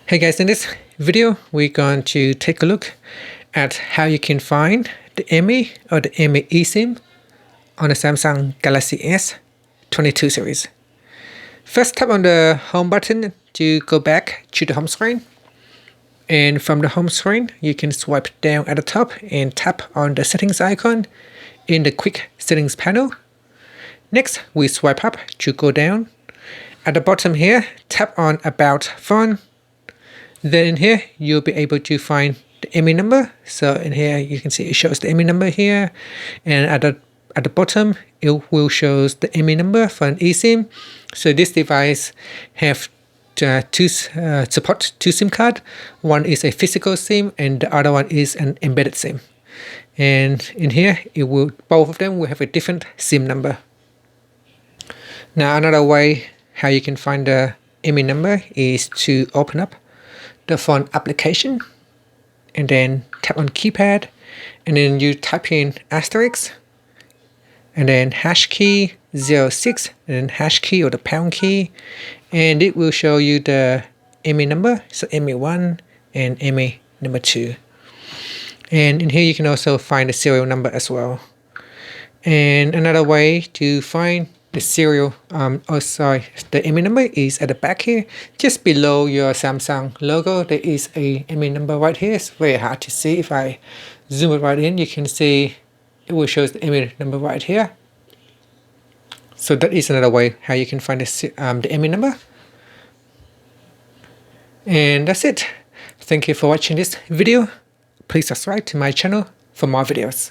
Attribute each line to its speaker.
Speaker 1: Hey guys, in this video we're going to take a look at how you can find the IMEI or the IMEI eSIM on the Samsung Galaxy S22 series. First, tap on the home button to go back to the home screen, and from the home screen you can swipe down at the top and tap on the settings icon in the quick settings panel. Next, we swipe up to go down. At the bottom here, tap on about phone. Then in here, you'll be able to find the IMEI number. So in here, you can see it shows the IMEI number here. And at the bottom, it will show the IMEI number for an eSIM. So this device have support two SIM card. One is a physical SIM and the other one is an embedded SIM. And in here, both of them will have a different SIM number. Now another way how you can find the IMEI number is to open up the phone application and then tap on keypad, and then you type in asterisk and then hash key 06 and then hash key or the pound key, and it will show you the IMEI number, so IMEI 1 and IMEI number 2. And in here you can also find the serial number as well. And another way to find the serial, the IMEI number is at the back here, just below your Samsung logo. There is a IMEI number right here. It's very hard to see. If I zoom it right in, you can see it will show the IMEI number right here. So that is another way how you can find the IMEI number. And that's it. Thank you for watching this video. Please subscribe to my channel for more videos.